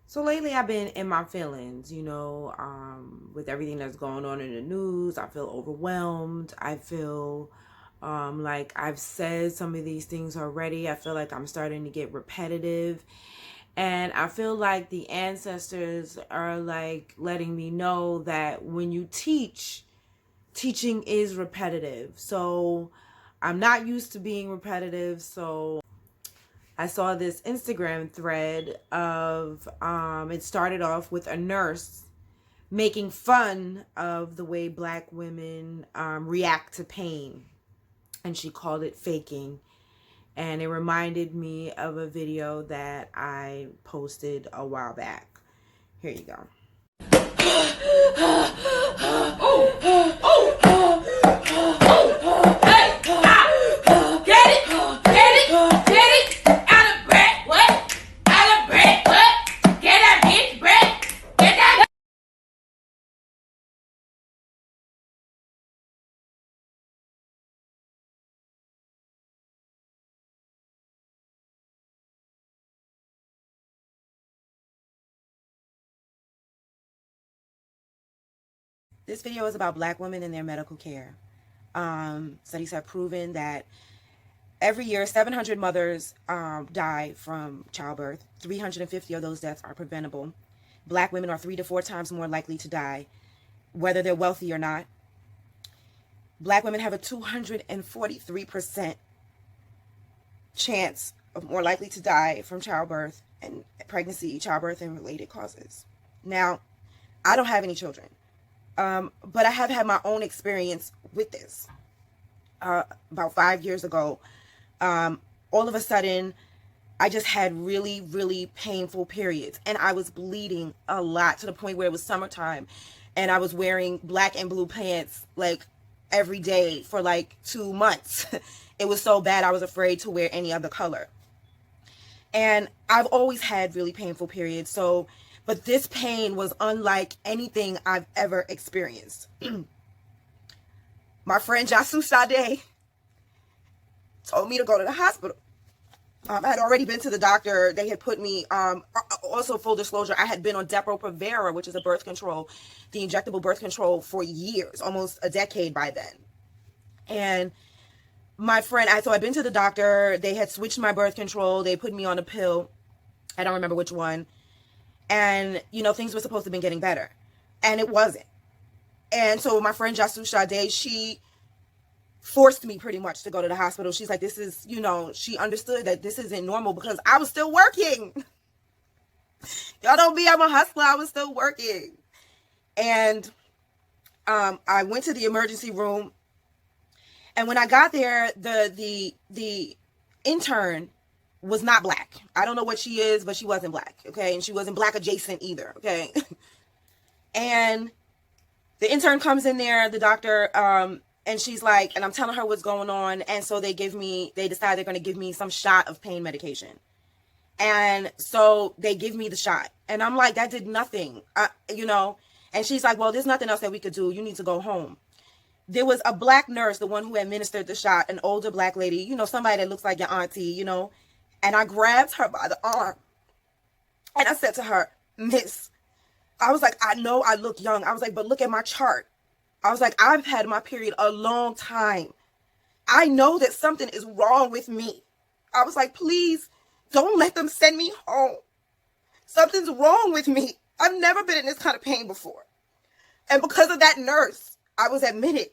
So lately I've been in my feelings, with everything that's going on in the news. I feel overwhelmed. I feel like I've said some of these things already. I feel like I'm starting to get repetitive. And I feel like the ancestors are like letting me know that when you teach, teaching is repetitive. So I'm not used to being repetitive. So I saw this Instagram thread of it started off with a nurse making fun of the way black women react to pain, and she called it faking. And it reminded me of a video that I posted a while back. Here you go. This video is about black women and their medical care. Studies have proven that every year 700 mothers die from childbirth. 350 of those deaths are preventable. Black women are 3 to 4 times more likely to die, whether they're wealthy or not. Black women have a 243% chance of more likely to die from childbirth and pregnancy, childbirth, and related causes. Now, I don't have any children. But I have had my own experience with this. About 5 years ago, all of a sudden, I just had really, really painful periods. And I was bleeding a lot to the point where it was summertime. And I was wearing black and blue pants like every day for like 2 months. It was so bad I was afraid to wear any other color. And I've always had really painful periods. But this pain was unlike anything I've ever experienced. My friend Jasu Sade told me to go to the hospital. I had already been to the doctor. They had put me, also full disclosure, I had been on Depo-Provera, which is a birth control, the injectable birth control, for years, almost a decade by then. And my friend, so I'd been to the doctor. They had switched my birth control. They put me on a pill. I don't remember which one. And, things were supposed to have been getting better. And it wasn't. And so my friend Jasu Sade, she forced me pretty much to go to the hospital. She's like, this is, she understood that this isn't normal because I was still working. Y'all don't be, I'm a hustler. I was still working. And I went to the emergency room. And when I got there, the intern was not black. I don't know what she is, but she wasn't black, okay? And she wasn't black adjacent either, okay? And the intern comes in there, the doctor, and she's like, and I'm telling her what's going on, and so they decide they're going to give me some shot of pain medication. And so they give me the shot, and I'm like, that did nothing, and she's like, well, there's nothing else that we could do. You need to go home. There was a black nurse, the one who administered the shot, an older black lady, somebody that looks like your auntie, and I grabbed her by the arm and I said to her, Miss, I was like, I know I look young. I was like, but look at my chart. I was like, I've had my period a long time. I know that something is wrong with me. I was like, please don't let them send me home. Something's wrong with me. I've never been in this kind of pain before. And because of that nurse, I was admitted.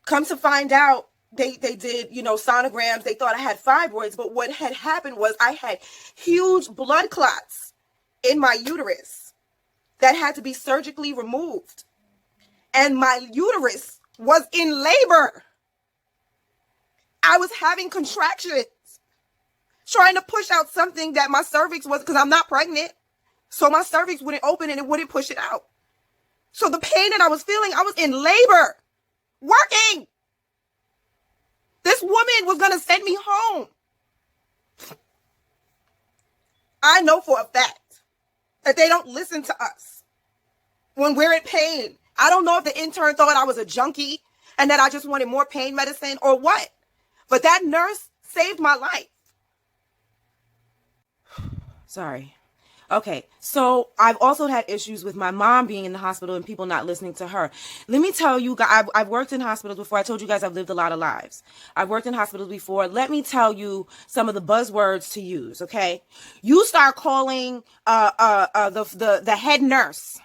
Come to find out, they did, sonograms. They thought I had fibroids, but what had happened was I had huge blood clots in my uterus that had to be surgically removed. And my uterus was in labor. I was having contractions, trying to push out something that my cervix was, because I'm not pregnant. So my cervix wouldn't open and it wouldn't push it out. So the pain that I was feeling, I was in labor, working. This woman was going to send me home. I know for a fact that they don't listen to us when we're in pain. I don't know if the intern thought I was a junkie and that I just wanted more pain medicine or what. But that nurse saved my life. Sorry. Okay, so I've also had issues with my mom being in the hospital and people not listening to her. Let me tell you guys, I've worked in hospitals before. I told you guys I've lived a lot of lives. I've worked in hospitals before. Let me tell you some of the buzzwords to use, okay? You start calling the head nurse.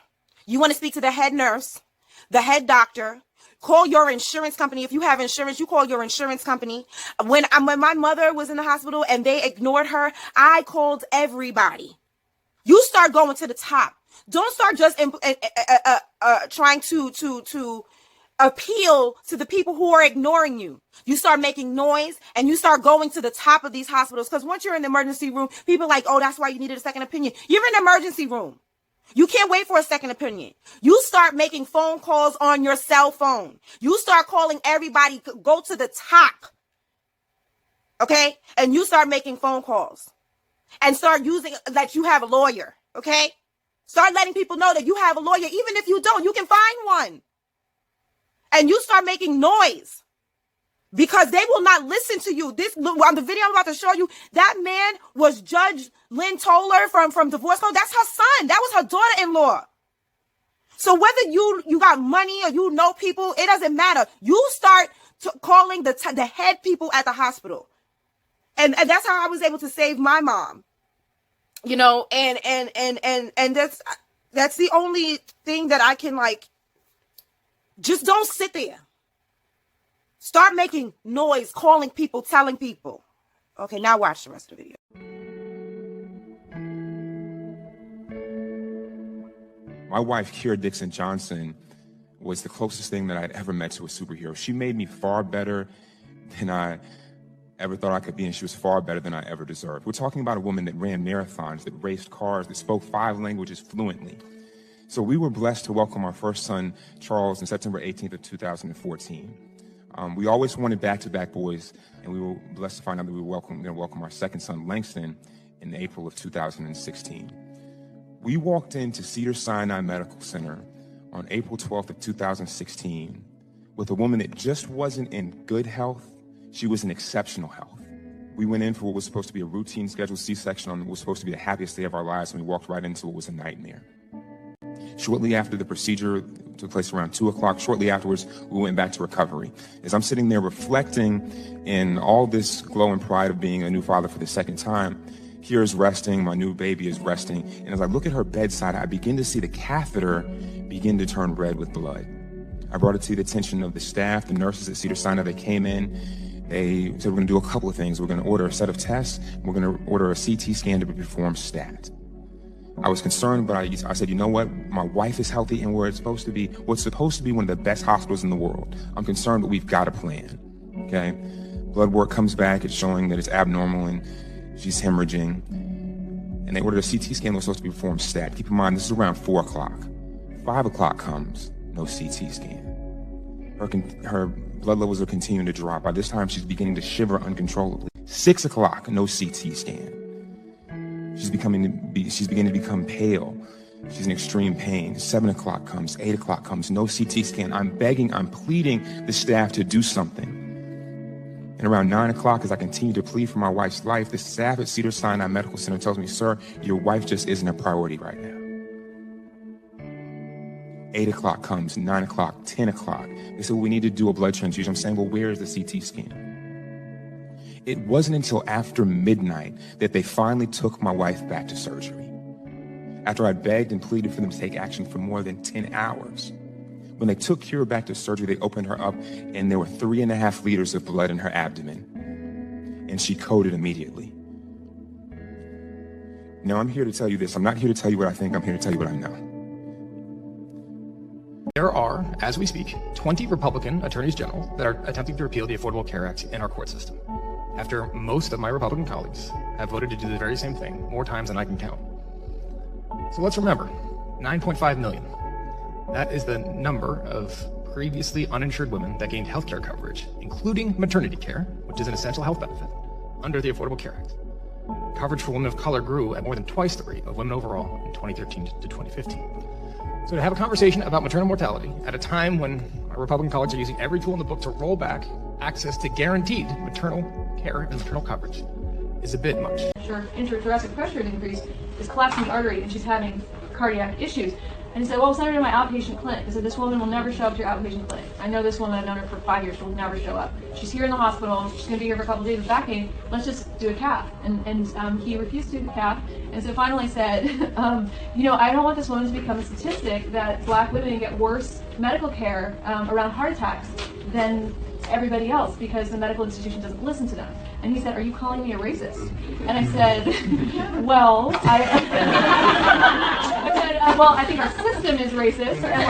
You want to speak to the head nurse, the head doctor. Call your insurance company. If you have insurance, you call your insurance company. When my mother was in the hospital and they ignored her, I called everybody. You start going to the top. Don't start just trying to appeal to the people who are ignoring you. You start making noise and you start going to the top of these hospitals. Because once you're in the emergency room, people are like, oh, that's why you needed a second opinion. You're in the emergency room. You can't wait for a second opinion. You start making phone calls on your cell phone. You start calling everybody. Go to the top. Okay? And you start making phone calls. And start using that you have a lawyer, okay? Start letting people know that you have a lawyer. Even if you don't, you can find one. And you start making noise because they will not listen to you. This on the video I'm about to show you, that man was Judge Lynn Toller from Divorce Code. That's her son. That was her daughter-in-law. So whether you got money or you know people, it doesn't matter. You start calling the head people at the hospital. And that's how I was able to save my mom, you know, and that's the only thing that I can, like, just don't sit there. Start making noise, calling people, telling people. Okay, now watch the rest of the video. My wife, Kira Dixon Johnson, was the closest thing that I'd ever met to a superhero. She made me far better than I ever thought I could be, and she was far better than I ever deserved. We're talking about a woman that ran marathons, that raced cars, that spoke 5 languages fluently. So we were blessed to welcome our first son, Charles, on September 18th of 2014. We always wanted back-to-back boys, and we were blessed to find out that we were going to welcome our second son, Langston, in April of 2016. We walked into Cedars-Sinai Medical Center on April 12th of 2016 with a woman that just wasn't in good health. She was in exceptional health. We went in for what was supposed to be a routine scheduled C-section on what was supposed to be the happiest day of our lives, and we walked right into what was a nightmare. Shortly after the procedure took place around 2 o'clock, shortly afterwards, we went back to recovery. As I'm sitting there reflecting in all this glow and pride of being a new father for the second time, Kira's resting, my new baby is resting, and as I look at her bedside, I begin to see the catheter begin to turn red with blood. I brought it to the attention of the staff, the nurses at Cedars-Sinai that came in. They said, we're going to do a couple of things. We're going to order a set of tests. We're going to order a CT scan to be performed stat. I was concerned, but I said, you know what? My wife is healthy, and what's supposed to be one of the best hospitals in the world. I'm concerned, but we've got a plan, okay? Blood work comes back. It's showing that it's abnormal, and she's hemorrhaging. And they ordered a CT scan that was supposed to be performed stat. Keep in mind, this is around 4 o'clock. 5 o'clock comes, no CT scan. Her blood levels are continuing to drop. By this time, she's beginning to shiver uncontrollably. 6 o'clock, no CT scan. She's beginning to become pale. She's in extreme pain. 7 o'clock comes, 8 o'clock comes, no CT scan. I'm begging, I'm pleading the staff to do something. And around 9 o'clock, as I continue to plead for my wife's life, the staff at Cedars-Sinai Medical Center tells me, sir, your wife just isn't a priority right now. 8 o'clock comes, 9 o'clock, 10 o'clock. They said, well, we need to do a blood transfusion. I'm saying, well, where is the CT scan? It wasn't until after midnight that they finally took my wife back to surgery. After I begged and pleaded for them to take action for more than 10 hours. When they took Kira back to surgery, they opened her up and there were 3.5 liters of blood in her abdomen. And she coded immediately. Now I'm here to tell you this. I'm not here to tell you what I think. I'm here to tell you what I know. There are, as we speak, 20 Republican attorneys general that are attempting to repeal the Affordable Care Act in our court system, after most of my Republican colleagues have voted to do the very same thing more times than I can count. So let's remember, 9.5 million. That is the number of previously uninsured women that gained health care coverage, including maternity care, which is an essential health benefit, under the Affordable Care Act. Coverage for women of color grew at more than twice the rate of women overall in 2013 to 2015. So to have a conversation about maternal mortality at a time when our Republican colleagues are using every tool in the book to roll back access to guaranteed maternal care and maternal coverage is a bit much. Her intrathoracic pressure increase is collapsing the artery and she's having cardiac issues. And he said, well, send her to my outpatient clinic. I said, this woman will never show up to your outpatient clinic. I know this woman, I've known her for 5 years, she'll never show up. She's here in the hospital, she's gonna be here for a couple of days with back pain, let's just do a cath. And he refused to do the cath, and so finally said, you know, I don't want this woman to become a statistic that black women get worse medical care around heart attacks than everybody else because the medical institution doesn't listen to them. And he said, are you calling me a racist? And I said, well, well, I think our system is racist, and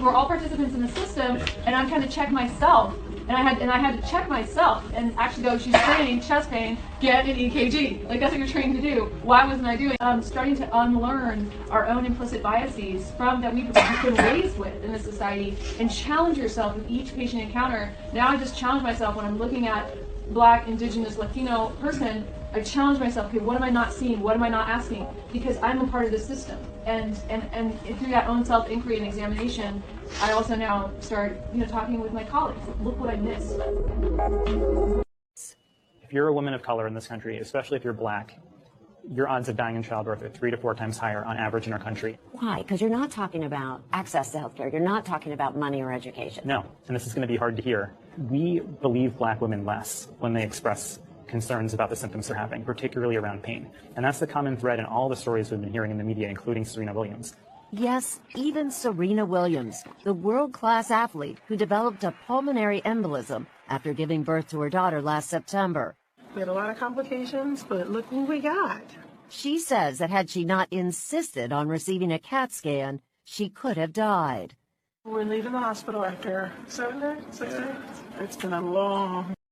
we're all participants in the system, and I'm trying to check myself. And I had to check myself and actually go, she's training chest pain, get an EKG. Like, that's what you're trained to do. Why wasn't I doing it? Starting to unlearn our own implicit biases that we've been raised with in this society and challenge yourself with each patient encounter. Now I just challenge myself when I'm looking at Black, Indigenous, Latino person, I challenge myself, okay, what am I not seeing? What am I not asking? Because I'm a part of the system. And through that own self-inquiry and examination, I also now start, talking with my colleagues. Look what I missed. If you're a woman of color in this country, especially if you're Black, your odds of dying in childbirth are 3 to 4 times higher on average in our country. Why? Because you're not talking about access to healthcare. You're not talking about money or education. No, and this is going to be hard to hear. We believe Black women less when they express concerns about the symptoms they're having, particularly around pain. And that's the common thread in all the stories we've been hearing in the media, including Serena Williams. Yes, even Serena Williams, the world-class athlete who developed a pulmonary embolism after giving birth to her daughter last September. We had a lot of complications, but look what we got. She says that had she not insisted on receiving a CAT scan, she could have died. We're leaving the hospital after 7 days, 6 days. It's been a long